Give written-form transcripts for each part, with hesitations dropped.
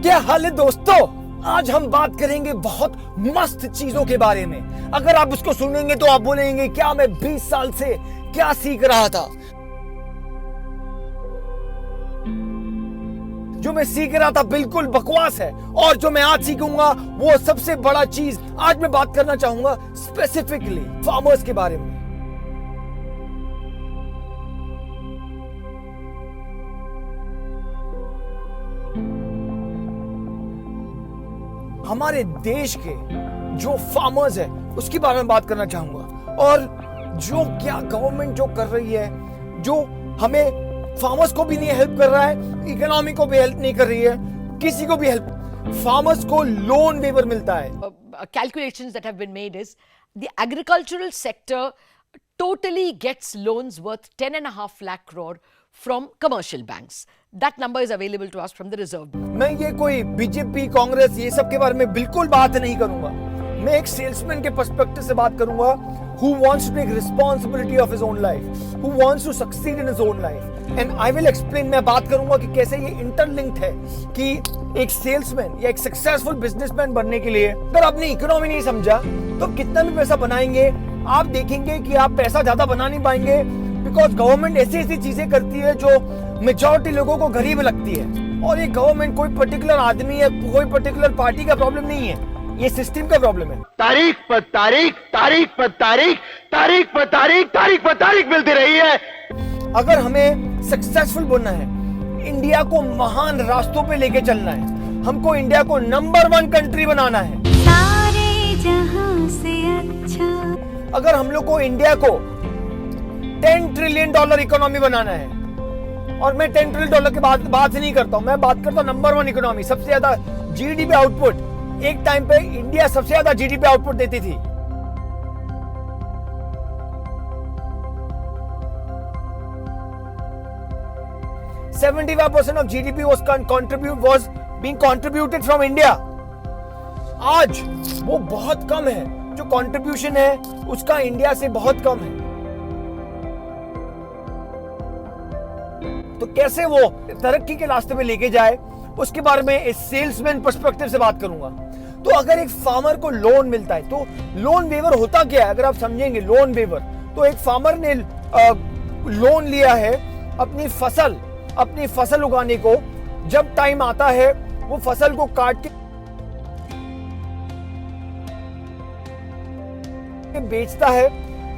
क्या हाल है दोस्तों। आज हम बात करेंगे बहुत मस्त चीजों के बारे में। अगर आप उसको सुनेंगे तो आप बोलेंगे क्या मैं 20 साल से क्या सीख रहा था। जो मैं सीख रहा था बिल्कुल बकवास है, और जो मैं आज सीखूंगा वो सबसे बड़ा चीज। आज मैं बात करना चाहूंगा स्पेसिफिकली फार्मर्स के बारे में। हमारे देश के जो फार्मर्स है उसके बारे में बात करना चाहूंगा, और जो क्या गवर्नमेंट जो कर रही है, जो हमें फार्मर्स को भी नहीं हेल्प कर रहा है, इकोनॉमी को भी हेल्प नहीं कर रही है, किसी को भी हेल्प। फार्मर्स को लोन वेवर मिलता है। Calculations that have been made is the agricultural sector totally gets loans worth 10.5 lakh crore from commercial banks. That number is available to us from the Reserve Bank. मैं ये कोई BJP Congress ये सब के बारे में बिल्कुल बात नहीं करूंगा। मैं एक सेल्समैन के पर्सपेक्टिव से बात करूंगा, who wants to take responsibility of his own life, who wants to succeed in his own life, and I will explain। मैं बात करूंगा कि कैसे ये इंटरलिंक्ड है कि एक सेल्समैन या एक सक्सेसफुल बिजनेसमैन बनने के लिए अगर आपने इकोनॉमी नहीं समझा तो कितना भी पैसा बनाएंगे आप देखेंगे कि आप पैसा ज्यादा बना नहीं पाएंगे, बिकॉज गवर्नमेंट ऐसी ऐसी चीजें करती है जो मेजॉरिटी लोगों को गरीब लगती है। और ये गवर्नमेंट कोई पर्टिकुलर आदमी या कोई पर्टिकुलर पार्टी का प्रॉब्लम नहीं है, ये सिस्टम का प्रॉब्लम है। तारीख पर तारीख, तारीख पर तारीख, तारीख पर तारीख, तारीख पर तारीख मिलती रही है। अगर हमें सक्सेसफुल बनना है, इंडिया को महान रास्तों पे लेके चलना है, हमको इंडिया को नंबर 1 कंट्री बनाना है, सारे जहां से अच्छा। अगर हम लोग को इंडिया को $10 ट्रिलियन इकोनॉमी बनाना है, और मैं $10 ट्रिलियन की बात नहीं करता हूं, मैं बात करता हूं नंबर 1 इकोनॉमी, सबसे ज्यादा जीडीपी आउटपुट। एक टाइम पे इंडिया सबसे ज्यादा जीडीपी आउटपुट देती थी। %75% of GDP was being contributed from India। आज वो बहुत कम है, जो कंट्रीब्यूशन है उसका इंडिया से बहुत कम है। तो कैसे वो तरक्की के रास्ते पे लेके जाए उसके बारे में इस सेल्समैन पर्सपेक्टिव से बात करूंगा। तो अगर एक फार्मर को लोन मिलता है तो लोन वेवर होता क्या है, अगर आप समझेंगे लोन वेवर, तो एक फार्मर ने लोन लिया है अपनी फसल उगाने को। जब टाइम आता है वो फसल को काट के बेचता है,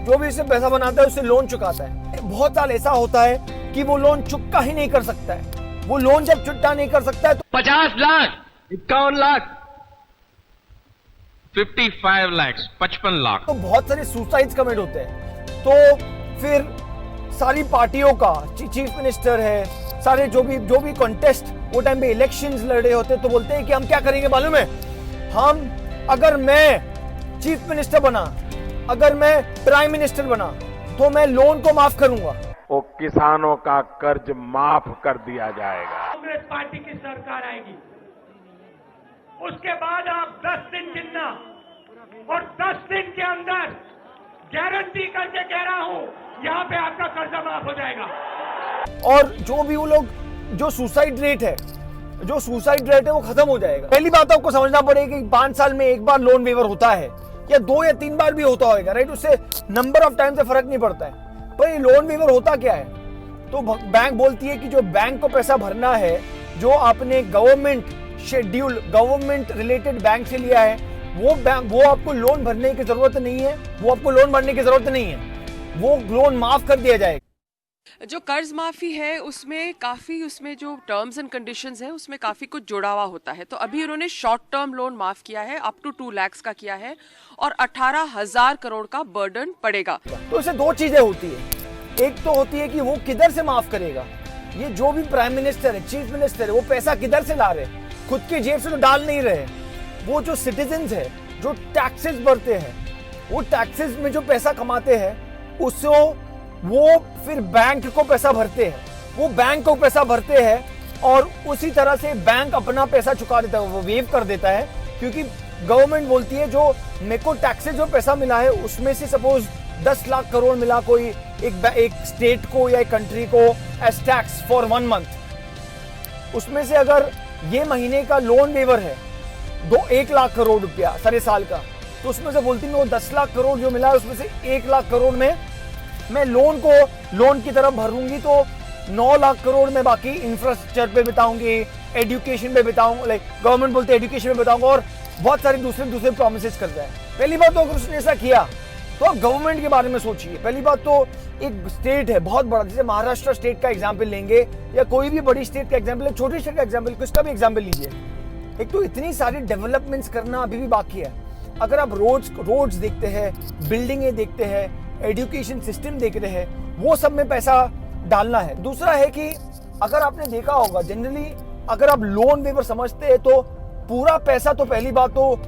जो भी उससे पैसा बनाता है उससे लोन चुकाता है। बहुत साल ऐसा होता है कि वो लोन चुकता ही नहीं कर सकता है। वो लोन जब चुकता नहीं कर सकता है तो 50 लाख, 51 लाख, 55 लाख, 55 लाख, तो बहुत सारे सुसाइड्स कमिट होते हैं। तो फिर सारी पार्टियों का चीफ मिनिस्टर है, सारे जो भी कॉन्टेस्ट वो टाइम पे इलेक्शंस लड़े होते तो बोलते हैं कि हम क्या करेंगे मालूम है, अगर मैं चीफ मिनिस्टर बना, अगर मैं प्राइम मिनिस्टर बना तो मैं लोन को माफ करूंगा। वो किसानों का कर्ज माफ कर दिया जाएगा। कांग्रेस पार्टी की सरकार आएगी, उसके बाद आप 10 दिन गिनना, और 10 दिन के अंदर गारंटी करके कह रहा हूं यहां पे आपका कर्जा माफ हो जाएगा। और जो भी वो लोग जो सुसाइड रेट है वो खत्म हो जाएगा। पहली बात आपको समझना पड़ेगा कि 5 साल में एक बार लोन वेवर होता है, या 2 या 3 बार भी होता होगा, राइट। उससे नंबर ऑफ टाइम से फर्क नहीं पड़ता है। पर ये लोन वेवर होता क्या है, तो बैंक बोलती है कि जो बैंक को पैसा भरना है, जो आपने गवर्नमेंट रिलेटेड बैंक से लिया है, वो आपको लोन भरने की जरूरत नहीं है, वो लोन माफ कर दिया जाएगा। जो कर्ज माफी है उसमें जो टर्म्स एंड कंडीशंस है उसमें काफी कुछ जुड़ा हुआ होता है। तो अभी उन्होंने शॉर्ट टर्म लोन माफ किया है, अप टू 2 लाख का किया है, और 18,000 करोड़ का बर्डन पड़ेगा। तो इससे 2 चीजें होती है। एक तो होती है कि वो किधर से माफ करेगा, ये जो भी प्राइम मिनिस्टर है, चीफ मिनिस्टर है, वो पैसा किधर से ला रहे, खुद की जेब से तो डाल नहीं रहे। वो जो सिटीजन्स है जो टैक्सेस भरते हैं, वो टैक्सेस में जो पैसा कमाते हैं उससे वो फिर बैंक को पैसा भरते हैं, और उसी तरह से बैंक अपना पैसा चुका देता है, वो वेव कर देता है। क्योंकि गवर्नमेंट बोलती है जो मेरे को टैक्सेस जो पैसा मिला है उसमें से सपोज 10 लाख करोड़ मिला कोई एक स्टेट को या एक कंट्री को एज टैक्स फॉर 1 मंथ, उसमें से अगर ये महीने का लोन वेवर है 1 लाख करोड़ रुपया सारे साल का, तो उसमें से बोलती मैं वो 10 लाख करोड़ जो मिला है उसमें से 1 लाख करोड़ में मैं लोन की तरफ भरूंगी, तो 9 लाख करोड़ में बाकी इंफ्रास्ट्रक्चर पे बिताऊंगी, एजुकेशन पे बिताऊंगा, लाइक गवर्नमेंट बोलते एजुकेशन में बिताऊंगा, और बहुत सारे दूसरे प्रोमिसेस करता है। पहली बात तो अगर उसने ऐसा किया तो आप गवर्नमेंट के बारे में सोचिए। पहली बात तो एक स्टेट है बहुत बड़ा, जैसे महाराष्ट्र स्टेट का एग्जाम्पल लेंगे या कोई भी बड़ी स्टेट का एग्जाम्पल, छोटी स्टेट का एग्जाम्पल, किसका भी एग्जाम्पल लीजिए, एक तो इतनी सारी डेवलपमेंट्स करना अभी भी बाकी है। अगर आप रोड्स देखते हैं, बिल्डिंगें देखते हैं, एजुकेशन सिस्टम देख रहे हैं, वो सब में पैसा डालना है। दूसरा है कि अगर आपने देखा होगा जनरली अगर आप लोन वेवर समझते हैं तो पूरा पैसा तो पहली बात तो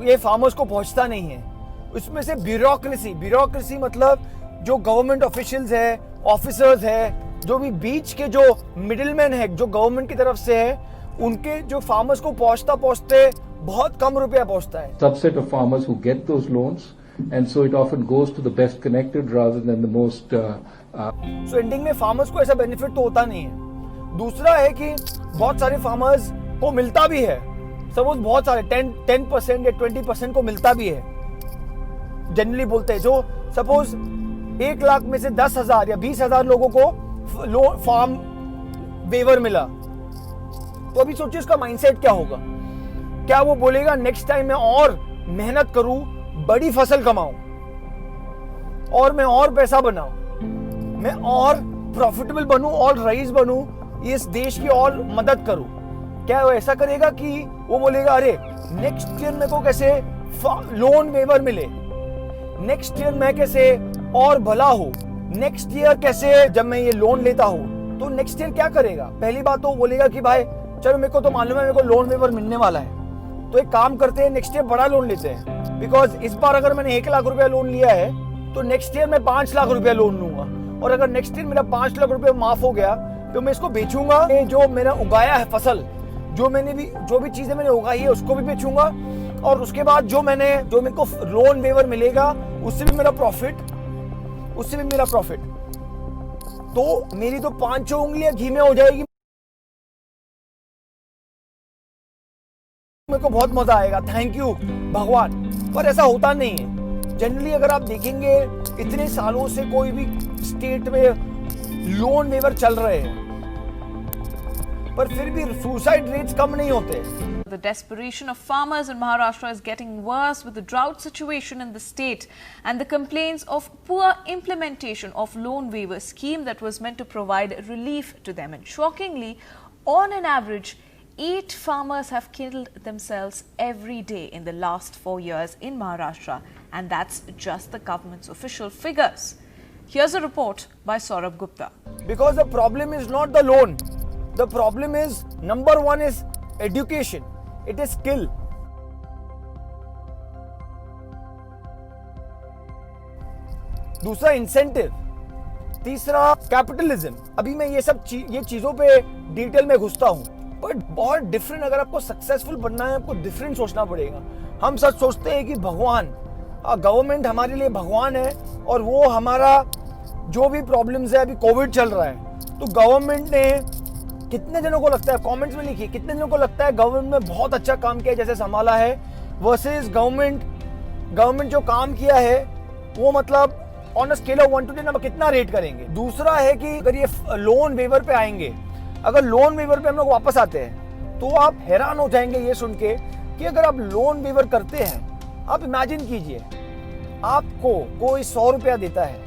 ये फार्मर्स को पहुंचता नहीं है, उसमें से ब्यूरोक्रेसी मतलब जो गवर्नमेंट ऑफिशियल्स है, ऑफिसर्स है, जो भी बीच के जो मिडिलमैन है जो गवर्नमेंट की तरफ से है, उनके जो फार्मर्स को पहुंचते बहुत कम रुपया पहुंचता है। Subset of farmers who get those loans, and so it often goes to the best connected rather than the most. So ending में फार्मर्स को ऐसा बेनिफिट तो होता नहीं है। दूसरा है कि बहुत सारे फार्मर्स को मिलता भी है, सपोज बहुत सारे 10% या 20% को मिलता भी है। जनरली बोलते हैं जो सपोज 1 लाख में से 10,000 या 20,000 लोगों को फार्म वेवर मिला, तो अभी सोचिए उसका माइंडसेट क्या होगा। क्या वो बोलेगा नेक्स्ट टाइम मैं और मेहनत करूं, बड़ी फसल कमाऊं और मैं और पैसा बनाऊं, मैं और प्रॉफिटेबल बनूं और रईस बनूं, इस देश की और मदद करूं? क्या वो ऐसा करेगा कि वो बोलेगा अरे नेक्स्ट ईयर मेरे को कैसे लोन वेवर मिले, नेक्स्ट ईयर मैं कैसे और भला हो, नेक्स्ट ईयर कैसे जब मैं ये लोन लेता हूं तो नेक्स्ट ईयर क्या करेगा? पहली बात तो बोलेगा कि भाई चलो मेरे को तो मालूम है मेरे को लोन वेवर मिलने वाला है, तो एक काम करते हैं नेक्स्ट ईयर बड़ा लोन लेते हैं, बिकॉज इस बार अगर मैंने 1 लाख रुपया लोन लिया है तो नेक्स्ट ईयर मैं 5 लाख रुपया लोन लूंगा, और अगर नेक्स्ट ईयर मेरा 5 लाख रुपया माफ हो गया तो मैं इसको बेचूंगा, जो मैंने उगाया है फसल, जो भी चीजें मैंने उगाई है उसको भी बेचूंगा, और उसके बाद जो मेरे को लोन वेवर मिलेगा उससे भी मेरा प्रॉफिट, तो मेरी तो 5 उंगलियां घी में हो जाएगी, मेरे को बहुत मजा आएगा, थैंक यू भगवान। पर ऐसा होता नहीं है। जनरली अगर आप देखेंगे इतने सालों से कोई भी स्टेट में लोन वेवर चल रहे हैं, पर फिर भी सुसाइड रेट्स कम नहीं होते। The desperation of farmers in Maharashtra is getting worse with the drought situation in the state and the complaints of poor implementation of loan waiver scheme that was meant to provide relief to them. And shockingly, on an average, 8 farmers have killed themselves every day in the last 4 years in Maharashtra, and that's just the government's official figures. Here's a report by Saurabh Gupta. Because the problem is not the loan. The problem is, number one is education. It is skill. दूसरा incentive, तीसरा capitalism. अभी मैं ये चीजों पे detail में घुसता हूँ, बट बहुत डिफरेंट। अगर आपको सक्सेसफुल बनना है आपको डिफरेंट सोचना पड़ेगा। हम सब सोचते हैं कि भगवान, गवर्नमेंट हमारे लिए भगवान है और वो हमारा जो भी प्रॉब्लम्स है, अभी कोविड चल रहा है तो गवर्नमेंट ने कितने जनों को लगता है, कमेंट्स में लिखिए, कितने जनों को लगता है गवर्नमेंट ने बहुत अच्छा काम किया जैसे संभाला है, वर्सेस गवर्नमेंट जो काम किया है वो मतलब on a scale of 1 to 10 हम कितना रेट करेंगे। दूसरा है कि अगर ये लोन वेवर पे आएंगे, अगर लोन वेवर पे हम लोग वापस आते हैं तो आप हैरान हो जाएंगे ये सुन के कि अगर आप लोन वेवर करते हैं, आप इमेजिन कीजिए आपको कोई 100 रुपया देता है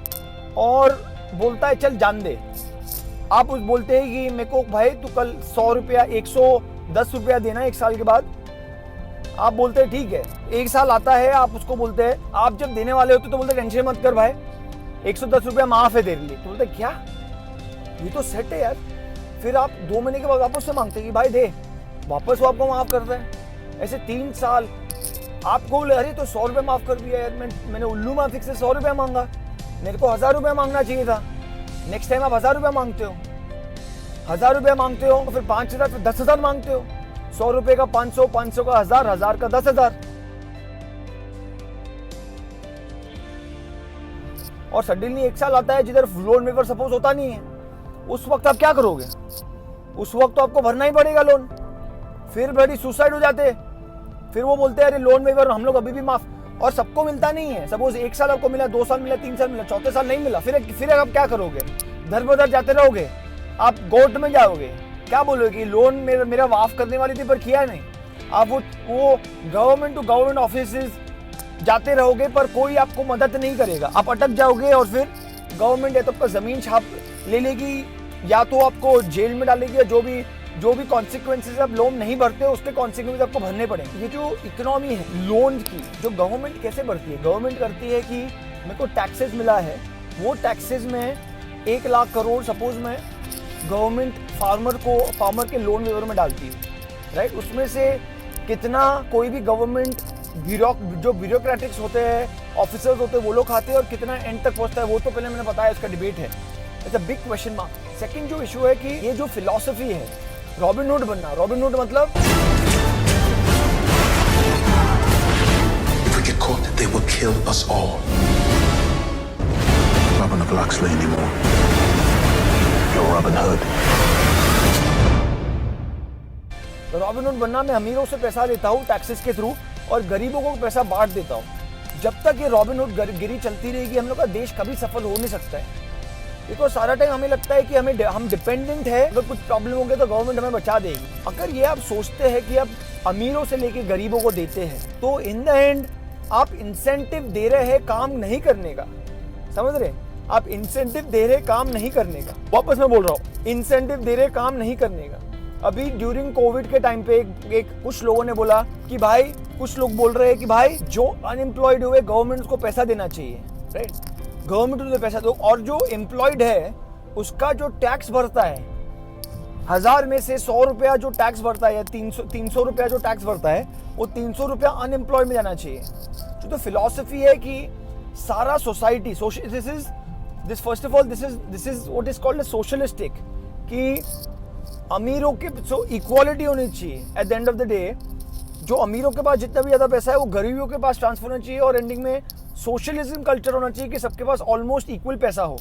और बोलता है चल जान दे। आप उस बोलते हैं कि मेरे को भाई तू कल 100 रुपया 110 रुपया देना है 1 साल के बाद। आप बोलते हैं ठीक है। 1 साल आता है, आप उसको बोलते हैं, आप जब देने वाले होते तो बोलते टेंशन मत कर भाई 110 रुपया माफ है तेरे लिए। तो बोलते क्या, ये तो सेट है यार। फिर आप 2 महीने के बाद वापस से मांगते कि भाई दे, वापस वो आपको माफ करता है। ऐसे 3 साल आपको बोले अरे तो 100 रुपया माफ कर दिया यार, मैंने उल्लू माफिक से 100 रुपया मांगा, मेरे को 1000 रुपया मांगना चाहिए था। नेक्स्ट टाइम आप 1000 रुपया मांगते हो, 1000 रुपया मांगते हो, फिर 5000, फिर 10,000 मांगते हो। 100 रुपये का 500, 500 का 1000, 1000 का 10,000। और सडनली 1 साल आता है जिधर लोन वेवर सपोज होता नहीं है। उस वक्त आप क्या करोगे? उस वक्त तो आपको भरना ही पड़ेगा लोन। फिर बड़ी सुसाइड हो जाते, फिर वो बोलते हैं अरे लोन वेवर हम लोग अभी भी माफ, और सबको मिलता नहीं है। सपोज 1 साल आपको मिला, 2 साल मिला, 3 साल मिला, चौथे साल नहीं मिला, फिर आप क्या करोगे? दर बदर जाते रहोगे, आप कोर्ट में जाओगे, क्या बोलोगे कि लोन मेरा माफ करने वाली थी पर किया नहीं। आप वो गवर्नमेंट टू गवर्नमेंट ऑफिसेज जाते रहोगे पर कोई आपको मदद नहीं करेगा, आप अटक जाओगे और फिर गवर्नमेंट या तो आपका जमीन छाप ले लेगी या तो आपको जेल में डालेगी, या जो भी कॉन्सिक्वेंसेज आप लोन नहीं भरते उसके कॉन्सिक्वेंसेज आपको भरने पड़ेंगे। ये जो इकोनॉमी है लोन की, जो गवर्नमेंट कैसे बढ़ती है? गवर्नमेंट करती है कि मेरे को टैक्सेस मिला है, वो टैक्सेस में 1 लाख करोड़ सपोज मैं गवर्नमेंट फार्मर के लोन वेवर में डालती है, राइट? उसमें से कितना कोई भी गवर्नमेंट जो ब्यूरोक्रेटिक्स होते हैं, ऑफिसर्स होते हैं, वो लोग खाते हैं और कितना एंड तक पहुंचता है वो तो पहले मैंने बताया, इसका डिबेट है। It's a big question mark. Second जो इशू है कि ये जो फिलॉसफी है रॉबिनहुड बनना, रॉबिनहुड मतलब If we get caught, they will kill us all. Robin of Locksley anymore. You're Robin Hood. Robin Hood बनना, मैं अमीरों से पैसा लेता हूँ टैक्सेस के थ्रू और गरीबों को पैसा बांट देता हूँ। जब तक ये रॉबिनहुड गिरी चलती रहेगी हम लोग का देश कभी सफल हो नहीं सकता है। बिकॉज सारा टाइम हमें लगता है कि हम डिपेंडेंट है, अगर कुछ प्रॉब्लम होगी तो गवर्नमेंट हमें बचा देगी। अगर ये आप सोचते हैं कि आप अमीरों से लेके गरीबों को देते हैं तो इन द एंड आप इंसेंटिव दे रहे हैं काम नहीं करने का, समझ रहे? आप इंसेंटिव दे रहे काम नहीं करने का, वापस मैं बोल रहा हूँ, इंसेंटिव दे रहे काम नहीं करने का। अभी ड्यूरिंग कोविड के टाइम पे कुछ लोगों ने बोला कि भाई, कुछ लोग बोल रहे हैं कि भाई जो अनएम्प्लॉयड हुए गवर्नमेंट को पैसा देना चाहिए, राइट? गवर्नमेंट उन्हें पैसा दो, और जो एम्प्लॉयड है उसका जो टैक्स भरता है 1000 में से 100 रुपया जो टैक्स भरता है या 300 रुपया जो टैक्स भरता है वो 300 रुपया अनएम्प्लॉयड में जाना चाहिए। जो तो फिलॉसफी है कि सारा society this first of all this is what is called socialistic, कि अमीरों के इक्वालिटी होनी चाहिए। At the end of the day जो अमीरों के पास जितना भी ज्यादा पैसा है वो गरीबों के पास ट्रांसफर होना चाहिए, और एंडिंग में सोशलिज्म कल्चर होना चाहिए कि सबके पास ऑलमोस्ट इक्वल पैसा हो।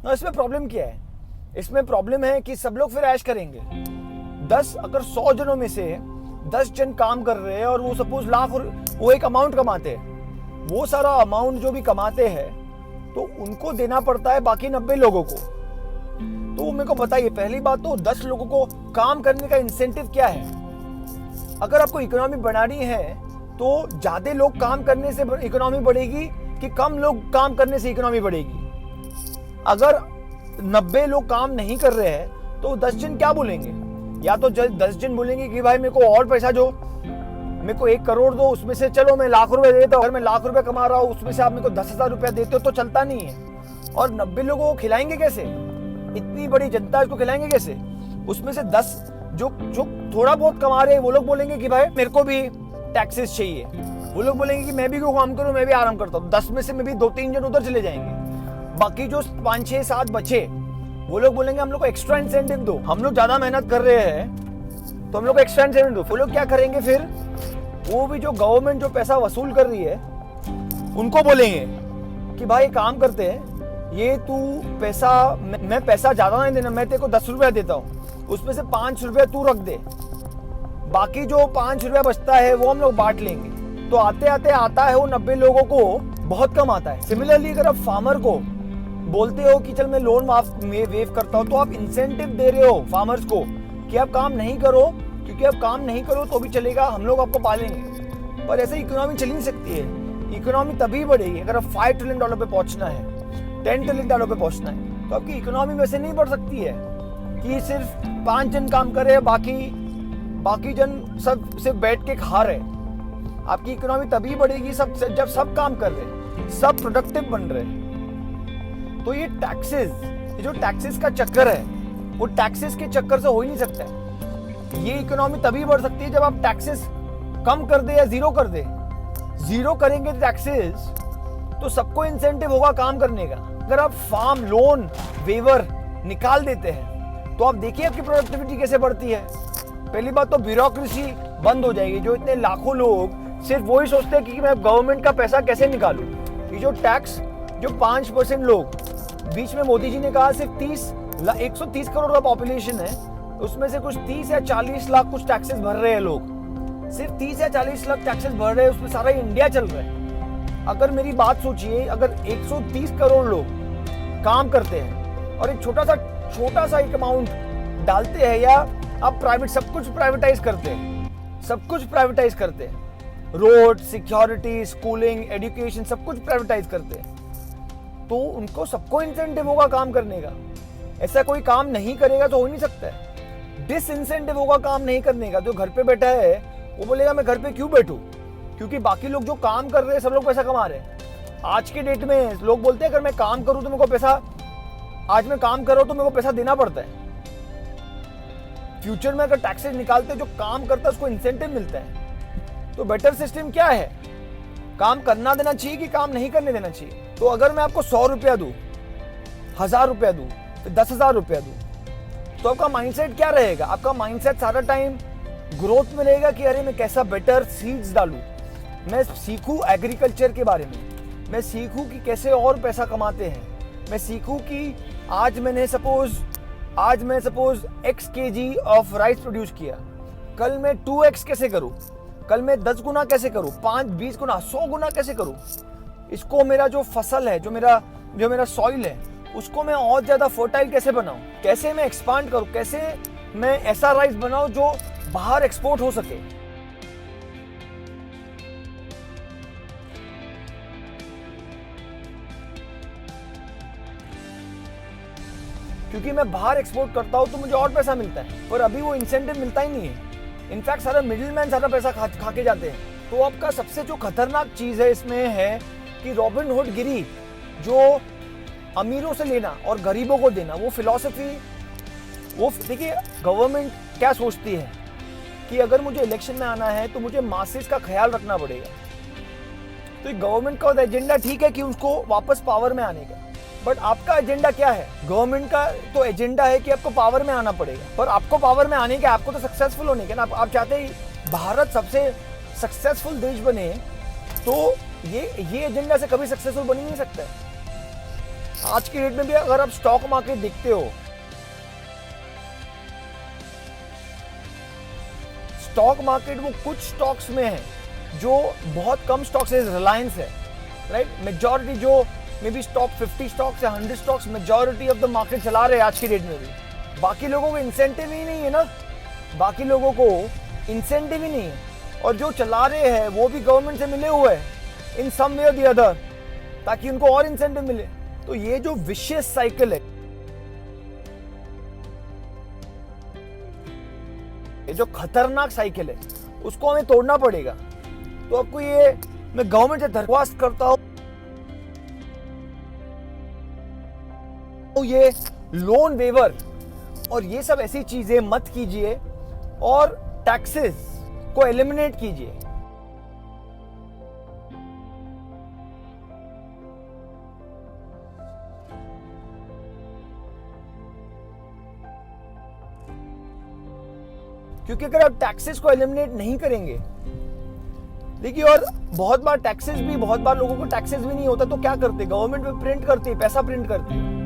ना इसमें प्रॉब्लम क्या है? इसमें प्रॉब्लम है कि सब लोग फिर ऐश करेंगे। अगर 100 जनों में से 10 जन काम कर रहे हैं और वो सपोज लाख वो एक अमाउंट कमाते हैं, वो सारा अमाउंट जो भी कमाते हैं तो उनको देना पड़ता है बाकी 90 लोगों को। तो मेरे को बताइए, पहली बात तो 10 लोगों को काम करने का इंसेंटिव क्या है? अगर आपको इकोनॉमी बनानी है तो ज्यादा लोग काम करने से इकोनॉमी बढ़ेगी कि कम लोग काम करने से इकोनॉमी बढ़ेगी? अगर 90 लोग काम नहीं कर रहे हैं तो 10 जन क्या बोलेंगे? या तो 10 जन बोलेंगे कि भाई मेरे को और पैसा दो, मेरे को 1 करोड़ दो, उसमें से चलो मैं लाख रुपए देता हूँ। अगर मैं लाख रुपए कमा रहा हूँ उसमें से आप मेरे को 10,000 रुपया देते हो तो चलता नहीं है। और 90 लोगों को खिलाएंगे कैसे? इतनी बड़ी जनता इसको खिलाएंगे कैसे? उसमें से 10 जो थोड़ा बहुत कमा रहे हैं वो लोग बोलेंगे कि भाई मेरे को भी टैक्सेस चाहिए, वो लोग बोलेंगे कि मैं भी क्यों काम करूं, मैं भी आराम करता हूँ। 10 में से मैं भी 2-3 जन उधर चले जाएंगे, बाकी जो 5-6-7 बचे वो लोग बोलेंगे हम लोग को एक्स्ट्रा इंसेंटिव दो, हम लोग ज्यादा मेहनत कर रहे हैं तो हम लोग को एक्स्ट्रा इंसेंटिव दो। वो लोग क्या करेंगे फिर? वो भी जो गवर्नमेंट जो पैसा वसूल कर रही है उनको बोलेंगे कि भाई काम करते हैं, ये तू पैसा, मैं पैसा ज्यादा नहीं देना, मैं तेरे को 10 रुपया देता हूँ, उसमें से 5 रुपया तू रख दे, बाकी जो 5 रुपया बचता है वो हम लोग बांट लेंगे। तो आते आते आता है वो 90 लोगों को बहुत कम आता है। सिमिलरली अगर आप फार्मर को बोलते हो कि चल मैं लोन वेव करता हूँ तो आप इंसेंटिव दे रहे हो फार्मर्स को कि आप काम नहीं करो, क्योंकि आप काम नहीं करो तो भी चलेगा, हम लोग आपको पालेंगे। पर ऐसे इकोनॉमी चल नहीं सकती है। इकोनॉमी तभी बढ़ेगी अगर आप $5 ट्रिलियन पे पहुंचना है, $10 ट्रिलियन पे पहुंचना है, तो आपकी इकोनॉमी वैसे नहीं बढ़ सकती है कि सिर्फ 5 जन काम करे बाकी जन सब सिर्फ बैठ के खा रहे। आपकी इकोनॉमी तभी बढ़ेगी जब सब काम कर रहे, सब प्रोडक्टिव बन रहे। तो ये जो टैक्सेस का चक्कर है वो टैक्सेस के चक्कर से हो ही नहीं सकता है। ये इकोनॉमी तभी बढ़ सकती है जब आप टैक्सेस कम कर दे या जीरो कर दे। जीरो करेंगे टैक्सेस तो सबको इंसेंटिव होगा काम करने का। अगर आप फार्म लोन वेवर निकाल देते हैं तो आप देखिए आपकी प्रोडक्टिविटी कैसे बढ़ती है। पहली बात तो ब्यूरोक्रेसी बंद हो जाएगी। जो इतने लाखों लोग सिर्फ वही सोचते हैं कि मैं गवर्नमेंट का पैसा कैसे निकालूं। ये जो टैक्स, जो 5% लोग, बीच में मोदी जी ने कहा सिर्फ 130 करोड़ का पॉपुलेशन है, उसमें से कुछ 30 या 40 लाख कुछ टैक्सेस भर रहे हैं लोग, सिर्फ 30 या 40 लाख टैक्सेस भर रहे हैं, उसमें सारा इंडिया चल रहा है। अगर मेरी बात सोचिए, अगर 130 करोड़ लोग काम करते हैं और एक छोटा सा एक अमाउंट डालते हैं, या आप प्राइवेट सब कुछ प्राइवेटाइज करते हैं, रोड, सिक्योरिटी, स्कूलिंग, एजुकेशन सब कुछ प्राइवेटाइज करते हैं, तो उनको सबको इंसेंटिव होगा काम करने का। ऐसा कोई काम नहीं करेगा तो हो नहीं सकता है। डिसइंसेंटिव होगा काम नहीं करने का। जो घर पे बैठा है वो बोलेगा मैं घर पे क्यों बैठूं, क्योंकि बाकी लोग जो काम कर रहे हैं सब लोग पैसा कमा रहे हैं। आज के डेट में लोग बोलते हैं अगर मैं काम करूं तो मेरे को पैसा, आज मैं काम कर रहा हूं तो मेरे को पैसा देना पड़ता है। फ्यूचर में अगर टैक्सेस निकालते जो काम करता है उसको इंसेंटिव मिलता है। तो बेटर सिस्टम क्या है, काम करना देना चाहिए कि काम नहीं करने देना चाहिए। तो अगर मैं आपको 100 रुपया दूं, 1000 रुपया दूं, फिर 10,000 रुपया दूं, तो आपका माइंडसेट क्या रहेगा? आपका माइंडसेट सारा टाइम ग्रोथ में रहेगा कि अरे मैं कैसा बेटर सीड्स डालूं, मैं सीखूं एग्रीकल्चर के बारे में, मैं सीखूं कि कैसे और पैसा कमाते हैं, मैं सीखूं कि आज मैं suppose x kg of rice produce किया, कल मैं 2x कैसे करूं, कल मैं 10 गुना कैसे करूं, 5, 20 गुना, 100 गुना कैसे करूं। इसको मेरा जो फसल है, जो मेरा सॉइल है, उसको मैं और ज्यादा फर्टाइल कैसे बनाऊं, कैसे मैं एक्सपांड करूं, कैसे मैं ऐसा राइस बनाऊं जो बाहर एक्सपोर्ट हो सके। क्योंकि मैं बाहर एक्सपोर्ट करता हूं तो मुझे और पैसा मिलता है, पर अभी वो इंसेंटिव मिलता ही नहीं है। इनफैक्ट सारा मिडिलमैन सारा पैसा खा के जाते हैं। तो आपका सबसे जो खतरनाक चीज है इसमें है कि रॉबिन हुड गिरी, जो अमीरों से लेना और गरीबों को देना, वो फिलॉसफी, वो देखिए गवर्नमेंट क्या सोचती है कि अगर मुझे इलेक्शन में आना है तो मुझे मासेस का ख्याल रखना पड़ेगा। तो गवर्नमेंट का एजेंडा ठीक है कि उसको वापस पावर में आने का, बट आपका एजेंडा क्या है? गवर्नमेंट का तो एजेंडा है कि आपको पावर में आना पड़ेगा, पर आपको पावर में आने का, आपको तो सक्सेसफुल होने का ना। आप चाहते हैं भारत सबसे सक्सेसफुल देश बने, तो ये एजेंडा से कभी सक्सेसफुल बन ही नहीं सकता है। आज की डेट में भी अगर आप स्टॉक मार्केट देखते हो, स्टॉक मार्केट वो कुछ स्टॉक्स में है जो बहुत कम स्टॉक्स है, रिलायंस है, राइट। मेजॉरिटी जो मे बी टॉप 50 स्टॉक्स या 100 stocks majority of the market चला रहे हैं आज की डेट में भी। बाकी लोगों को इंसेंटिव ही नहीं है ना, बाकी लोगों को इंसेंटिव ही नहीं है, और जो चला रहे हैं वो भी गवर्नमेंट से मिले हुए हैं इन सम वे और द अदर, ताकि उनको और इंसेंटिव मिले। तो ये जो विशियस साइकिल है, ये जो खतरनाक साइकिल है, उसको हमें तोड़ना पड़ेगा। तो आपको ये मैं गवर्नमेंट से दरख्वास्त करता हूं, ये लोन वेवर और ये सब ऐसी चीजें मत कीजिए, और टैक्सेस को एलिमिनेट कीजिए। क्योंकि अगर आप टैक्सेस को एलिमिनेट नहीं करेंगे, देखिए, और बहुत बार लोगों को टैक्सेस भी नहीं होता, तो क्या करते? गवर्नमेंट में प्रिंट करती है, पैसा प्रिंट करती है।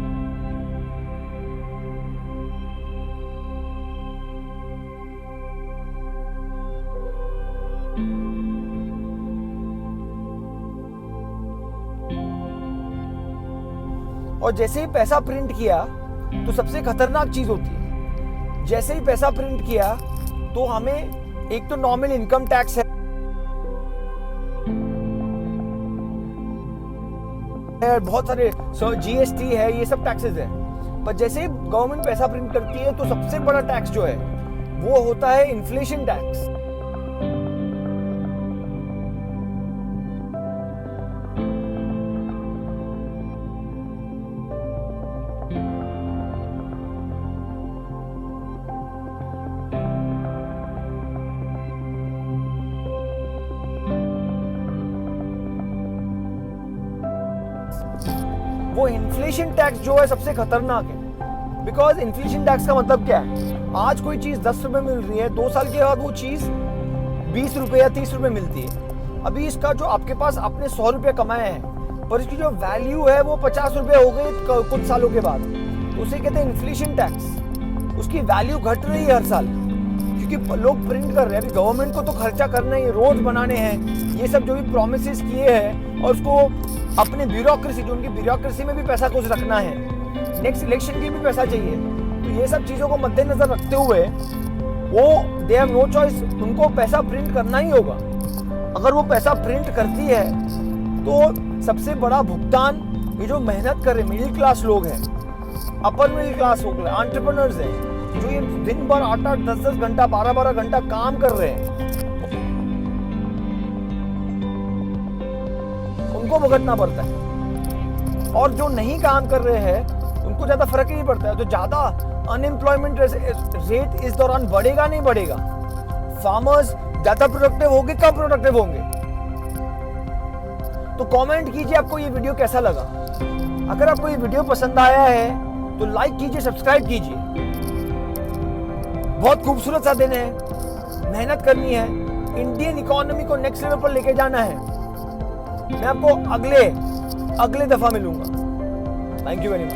और जैसे ही पैसा प्रिंट किया तो सबसे खतरनाक चीज होती है, जैसे ही पैसा प्रिंट किया तो हमें एक तो नॉर्मल इनकम टैक्स है, बहुत सारे जीएसटी है, ये सब टैक्सेस है। पर जैसे ही गवर्नमेंट पैसा प्रिंट करती है तो सबसे बड़ा टैक्स जो है वो होता है इन्फ्लेशन टैक्स। वो इन्फ्लेशन टैक्स जो है सबसे खतरनाक है, बिकॉज इन्फ्लेशन टैक्स का मतलब क्या है? आज कोई चीज 10 रुपए मिल रही है, 2 साल के बाद वो चीज 20 रुपए या 30 रुपए मिलती है। अभी इसका जो आपके पास आपने 100 रुपए कमाए हैं, पर इसकी जो वैल्यू है वो 50 रुपए हो गई कुछ सालों के बाद। तो उसे कहते हैं इन्फ्लेशन टैक्स। उसकी वैल्यू घट रही है हर साल, क्योंकि लोग प्रिंट कर रहे हैं। अभी गवर्नमेंट को तो खर्चा करना ही, रोड बनाने हैं, ये सब जो भी प्रोमिसेस किए हैं, और उसको अपने ब्यूरोक्रेसी, जो उनकी ब्यूरोक्रेसी में भी पैसा कुछ रखना है, नेक्स्ट इलेक्शन के भी पैसा चाहिए। तो ये सब चीज़ों को मद्देनजर रखते हुए वो दे हैव नो चॉइस, उनको पैसा प्रिंट करना ही होगा। अगर वो पैसा प्रिंट करती है तो सबसे बड़ा भुगतान ये जो मेहनत कर रहे मिडिल क्लास लोग हैं, अपर मिडिल क्लास लोग हैं, एंटरप्रेन्योर्स हैं, जो ये दिन भर 8-8, 10-10 घंटा, 12-12 घंटा काम कर रहे हैं, उनको भुगतना पड़ता है। और जो नहीं काम कर रहे हैं उनको ज्यादा फर्क ही नहीं पड़ता है। तो ज्यादा अनएम्प्लॉयमेंट रेट इस दौरान बढ़ेगा नहीं बढ़ेगा, फार्मर्स ज्यादा प्रोडक्टिव होंगे, कम प्रोडक्टिव होंगे। तो कमेंट कीजिए आपको ये वीडियो कैसा लगा। अगर आपको ये वीडियो पसंद आया है तो लाइक कीजिए, सब्सक्राइब कीजिए। बहुत खूबसूरत सा दिन है, मेहनत करनी है, इंडियन इकोनॉमी को नेक्स्ट लेवल पर लेके जाना है। मैं आपको अगले दफा मिलूंगा। Thank you very much.